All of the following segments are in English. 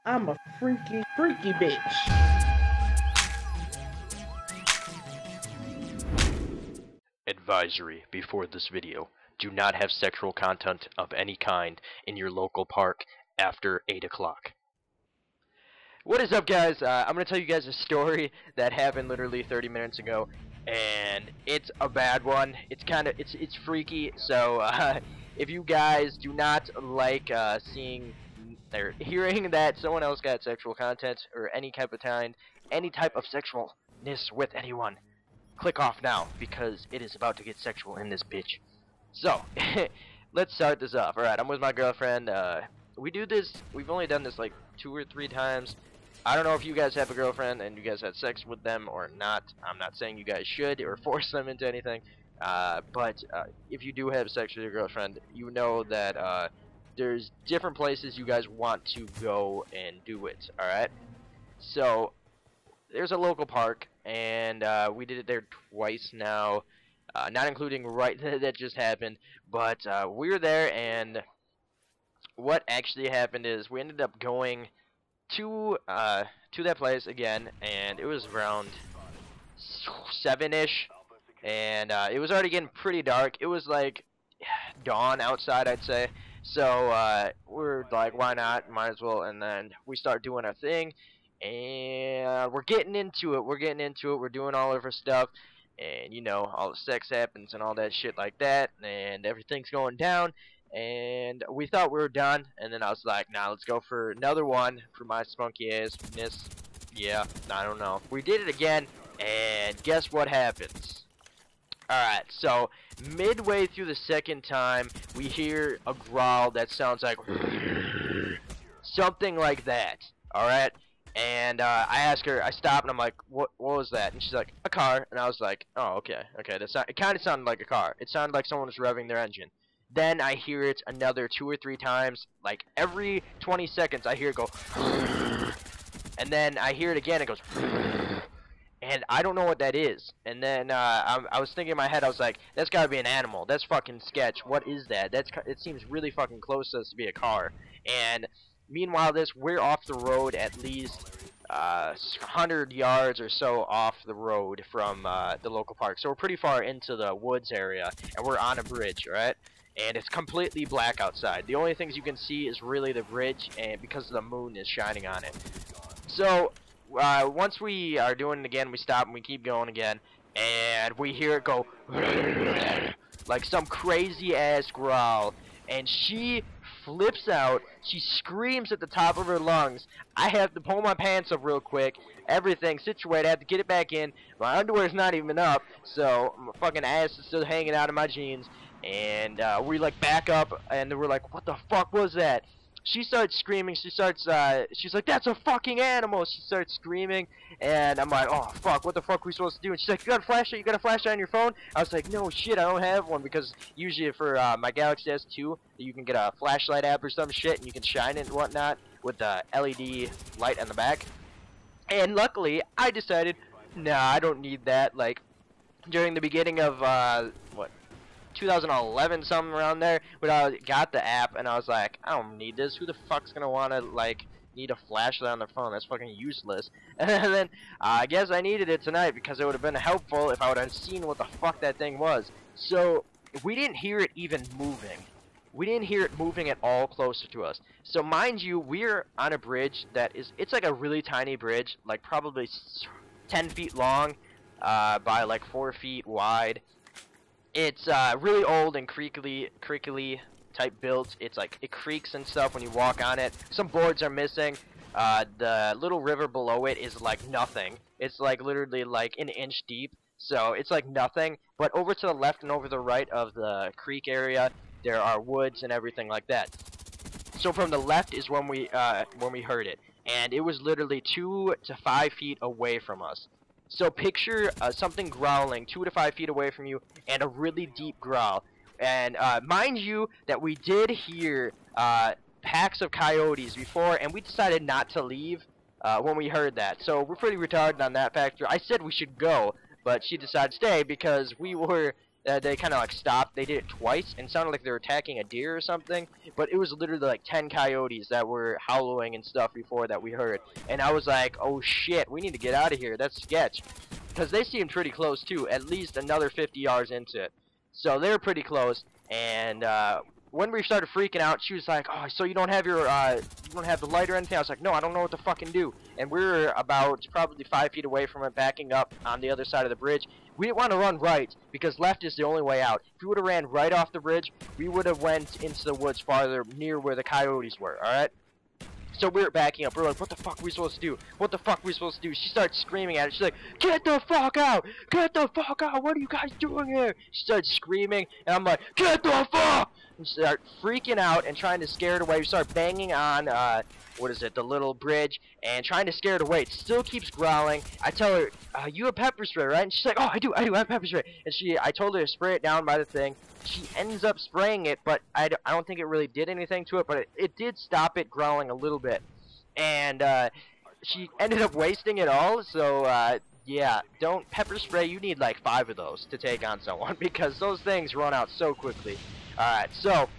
I'm a freaky, freaky bitch. Advisory before this video. Do not have sexual content of any kind in your local park after 8 o'clock. What is up, guys? I'm going to tell you guys a story that happened literally 30 minutes ago, and it's a bad one. It's freaky, so if you guys do not like seeing or hearing that someone else got sexual content or any type of sexualness with anyone, click off now, because it is about to get sexual in this bitch. So, let's start this off. Alright, I'm with my girlfriend. We've only done this like 2 or 3 times. I don't know if you guys have a girlfriend and you guys had sex with them or not. I'm not saying you guys should or force them into anything. But if you do have sex with your girlfriend, you know that there's different places you guys want to go and do it. Alright? So, there's a local park, and we did it there twice now, not including right that just happened, but we were there, and what actually happened is we ended up going to that place again, and it was around 7-ish, and it was already getting pretty dark. It was like dawn outside, I'd say. So we're like, why not? Might as well. And then we start doing our thing, and we're getting into it. We're doing all of our stuff, and you know, all the sex happens and all that shit like that, and everything's going down. And we thought we were done, and then I was like, nah, let's go for another one for my spunky assness. Yeah, I don't know. We did it again, and guess what happens? Alright, so midway through the second time, we hear a growl that sounds like something like that. Alright? And I ask her, I stop, and I'm like, what was that? And she's like, a car. And I was like, oh, okay. It kind of sounded like a car. It sounded like someone was revving their engine. Then I hear it another 2 or 3 times. Like, every 20 seconds, I hear it go, and then I hear it again, it goes, and I don't know what that is. And then I was thinking in my head, I was like, that's gotta be an animal. That's fucking sketch. What is that? It seems really fucking close to us to be a car. And meanwhile, we're off the road at least 100 yards or so off the road from the local park. So we're pretty far into the woods area, and we're on a bridge, right? And it's completely black outside. The only things you can see is really the bridge, and because the moon is shining on it. So once we are doing it again, we stop and we keep going again, and we hear it go like some crazy ass growl, and she flips out. She screams at the top of her lungs. I have to pull my pants up real quick. Everything situated. I have to get it back in. My underwear's not even up, so my fucking ass is still hanging out of my jeans. And we like back up, and we're like, what the fuck was that? She starts screaming. She's like, that's a fucking animal. She starts screaming, and I'm like, oh fuck, what the fuck are we supposed to do? And she's like, you got a flashlight? You got a flashlight on your phone? I was like, no shit, I don't have one, because usually for my Galaxy S2, you can get a flashlight app or some shit, and you can shine it and whatnot with the LED light on the back. And luckily, I decided, nah, I don't need that. Like, during the beginning of 2011, something around there, when I got the app, and I was like, I don't need this. Who the fuck's gonna wanna, like, need a flashlight on their phone? That's fucking useless. And then I guess I needed it tonight, because it would have been helpful if I would have seen what the fuck that thing was. So we didn't hear it even moving. We didn't hear it moving at all closer to us. So mind you, we're on a bridge that it's like a really tiny bridge, like probably 10 feet long by like 4 feet wide. It's really old and creakily type built. It's like, it creaks and stuff when you walk on it. Some boards are missing. The little river below it is like nothing. It's like literally like an inch deep. So it's like nothing. But over to the left and over the right of the creek area, there are woods and everything like that. So from the left is when we heard it, and it was literally 2 to 5 feet away from us. So picture something growling 2 to 5 feet away from you, and a really deep growl. And mind you that we did hear packs of coyotes before, and we decided not to leave when we heard that. So we're pretty retarded on that factor. I said we should go, but she decided to stay because we were They kind of like stopped. They did it twice, and it sounded like they were attacking a deer or something. But it was literally like 10 coyotes that were howling and stuff before that we heard. And I was like, oh shit, we need to get out of here. That's sketch. Because they seemed pretty close too, at least another 50 yards into it. So they were pretty close. And when we started freaking out, she was like, oh, so you don't have your, you don't have the light or anything? I was like, no, I don't know what to fucking do. And we were about probably 5 feet away from it, backing up on the other side of the bridge. We didn't want to run right, because left is the only way out. If we would have ran right off the bridge, we would have went into the woods farther, near where the coyotes were, alright? So we were backing up. We were like, what the fuck are we supposed to do? What the fuck are we supposed to do? She starts screaming at it. She's like, get the fuck out! Get the fuck out! What are you guys doing here? She starts screaming, and I'm like, get the fuck! And she starts freaking out and trying to scare it away. We start banging on, what is it, the little bridge, and trying to scare it away. It still keeps growling. I tell her, you have pepper spray, right? And she's like, oh, I do have pepper spray. And I told her to spray it down by the thing. She ends up spraying it, but I don't think it really did anything to it, but it did stop it growling a little bit. And she ended up wasting it all, so yeah, don't pepper spray. You need like 5 of those to take on someone, because those things run out so quickly. Alright, so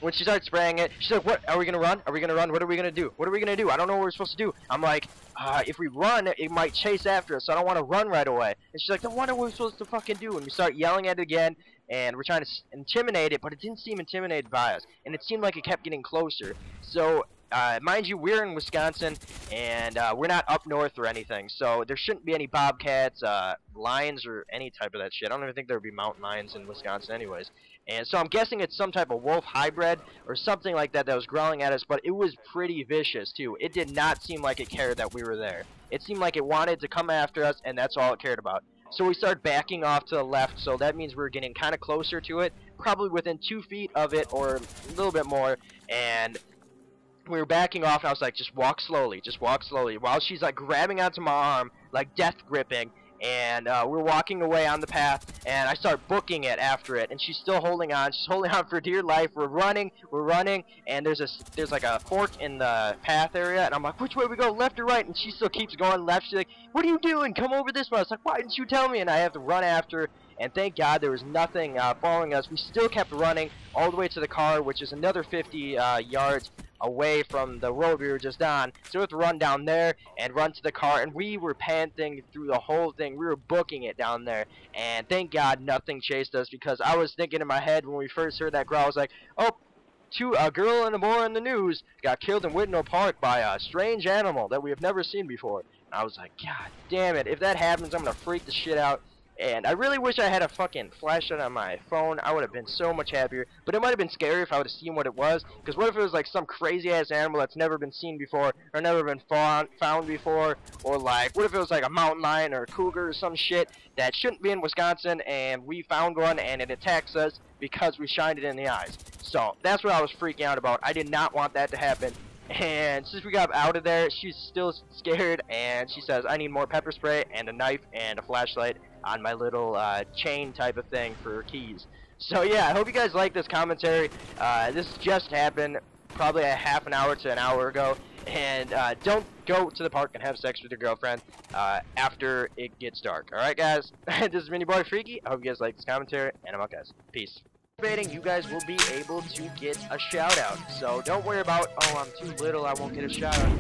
when she started spraying it, she's like, what, are we gonna run? Are we gonna run? What are we gonna do? What are we gonna do? I don't know what we're supposed to do. I'm like, if we run, it might chase after us, so I don't want to run right away. And she's like, then what are we supposed to fucking do? And we start yelling at it again, and we're trying to intimidate it, but it didn't seem intimidated by us. And it seemed like it kept getting closer. So, mind you, we're in Wisconsin, and we're not up north or anything, so there shouldn't be any bobcats, lions, or any type of that shit. I don't even think there would be mountain lions in Wisconsin anyways. And so I'm guessing it's some type of wolf hybrid or something like that that was growling at us, but it was pretty vicious too. It did not seem like it cared that we were there. It seemed like it wanted to come after us, and that's all it cared about. So we started backing off to the left, so that means we're getting kind of closer to it, probably within 2 feet of it or a little bit more, and we were backing off, and I was like, just walk slowly, while she's like grabbing onto my arm, like death gripping, and we're walking away on the path, and I start booking it after it, and she's still holding on. She's holding on for dear life. We're running, and there's like a fork in the path area, and I'm like, which way we go, left or right? And she still keeps going left. She's like, what are you doing? Come over this way. I was like, why didn't you tell me? And I have to run after, and thank God there was nothing following us. We still kept running all the way to the car, which is another 50 yards away from the road we were just on. So we have to run down there and run to the car, and we were panting through the whole thing. We were booking it down there, and thank God nothing chased us, because I was thinking in my head when we first heard that growl, I was like, oh, a girl and a boy in the news got killed in Whitnell Park by a strange animal that we have never seen before. And I was like, God damn it, if that happens, I'm gonna freak the shit out. And I really wish I had a fucking flashlight on my phone. I would have been so much happier. But it might have been scary if I would have seen what it was. Because what if it was like some crazy-ass animal that's never been seen before, or never been found before? Or like, what if it was like a mountain lion or a cougar or some shit that shouldn't be in Wisconsin, and we found one and it attacks us because we shined it in the eyes? So, that's what I was freaking out about. I did not want that to happen. And since we got out of there, she's still scared, and she says, I need more pepper spray and a knife and a flashlight on my little chain type of thing for keys. So yeah, I hope you guys like this commentary. This just happened probably a half an hour to an hour ago. And don't go to the park and have sex with your girlfriend after it gets dark. Alright guys, this is Mini Boy Freaky. I hope you guys like this commentary, and I'm out guys. Peace. You guys will be able to get a shout out. So don't worry about, oh, I'm too little, I won't get a shout out.